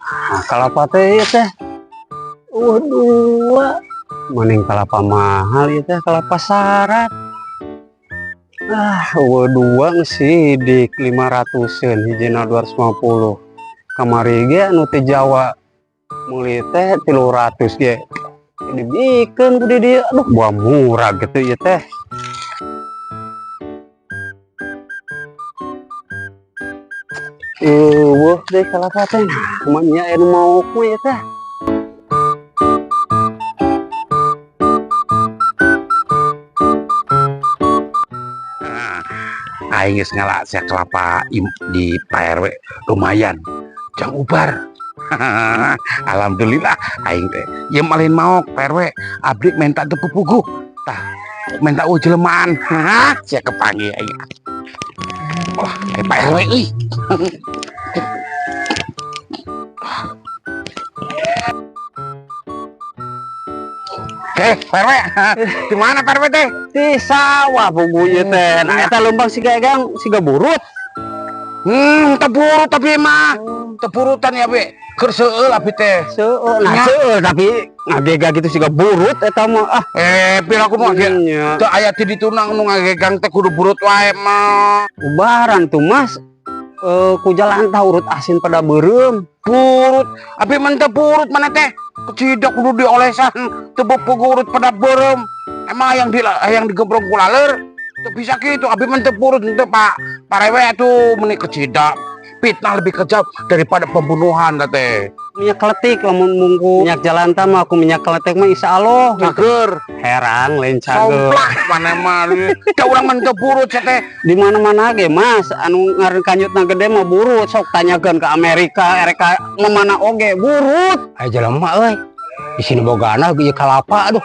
Nah, kalapa teh teh. Waduh, mending kalapa mahal ya teh, kalapa syarat. Waduh sih di 500-an, hijina 250. Kamari ge anu teh Jawa meuli teh 300 ge. Dibikin kudu dia, aduh buah murah gitu ya teh. Wah deh kalapa teh, namanya anu mau ku ya teh. Aing geus ngalaksa kelapa di Pak RW lumayan jang ubar. Alhamdulillah aing teh ye malin mau Pak RW abdi minta teu pupuguh tah minta jelmaan. Sia kepanggih aing. Wah, Pak RW euy. Pak RW, di mana Pak RW teh? Di sawah pugunya teh. Nah, eta lembang siga egang, siga burut. Teburut tapi mah. Teburutan ya, Be. Keur seueul abi teh. Seueul, nah seueul tapi ngagega gitu siga burut eta mah. Pila kumaha ge? Teu aya ti ditunang nu ngagegang teh kudu burut wae mah. Ubaran tuh, Mas. Ku jalan tah urut asin pada beureum. Burut, abi mah teu burut mana teh. Kecidak kudu diolesan, teu urut pada beureum. Emang yang digembrong ku laler teu bisa kitu, abi mah teu burut teu Pak RW atuh meuni kecidak. Fitnah lebih kejam daripada pembunuhan teh. Minyak kletik lamun mungku minyak jalan tah mah aku minyak kletik mah insyaallah cager. Herang lain cager. Somplak mana mah. Da urang mah teu burut teh. Di mana-mana ge Mas, anu ngaran kanyutna gede mah burut, sok tanyakeun ke Amerika, ereka mana oge burut. Aya jelema euy. Di sini bogana ieu kalapa aduh.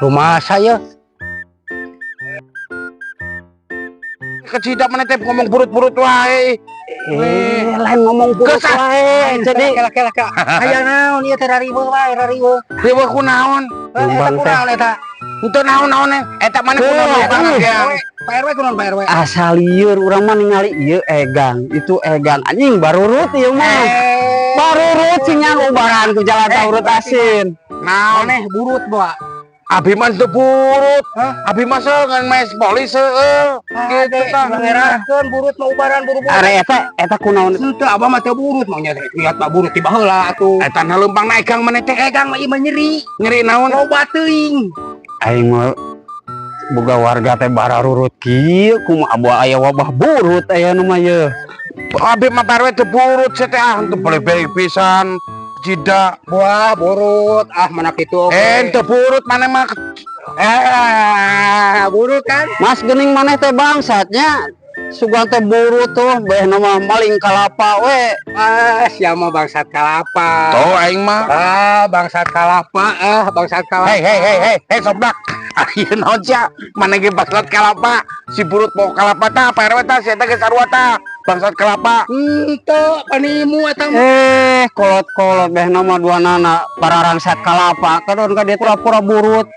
Rumah saya. Kecidak mana teh ngomong burut-burut wae. Lain ngomong burut wae. Jadi Laka. Aya naon ieu teh rariweuh wae, rariweuh. Dewa kunaon? Eta kunaon eta? Henteu naon-naon eta mana kunaon ya. Pak RW kunaon Pak RW? asal lieur urang mah ningali ieu egang, itu egang anjing barurut ieu mah. Barurut cinyang ubaran ku jalan urut asin. Naon Burut boa. abi mah teu burut. Abi mah ngan mes polis seueul. Gitu tah. Ngerahkeun burut mah ubaran buru-buru. Are eta kunaon? Henteu abah mah teu burut mah nya lihat Pak burut tiba heula atuh. Eta na leumpang na egang mana teh. Egang mah ieu mah nyeri. Nyeri naon? Loba teuing. Aing mah boga warga teh bararurut kieu kumaha abo aya wabah burut aya nu mah yeuh. Abi mah Pak RW teu burut teh teu boleh pisan. Jida Buah burut mana kitu oge. teu burut mana mah Burut kan? Mas geuning maneh teh bangsatnya sugan teh burut tuh beh nama maling kalapa we. Sia mah bangsat kalapa. tuh aing mah. Bangsat kalapa, bangsat kalapa. Hei sobdak. Ayeuna naon sia? Mana ge bangsat kalapa? Si burut mau kalapa tah Pak RW tah sia teh ge sarua tah. Bangsat kalapa. Henteu panimu eta mah. Kolot-kolot beh nama dua nana bararangsat kalapa kadon ka dia pura-pura burut.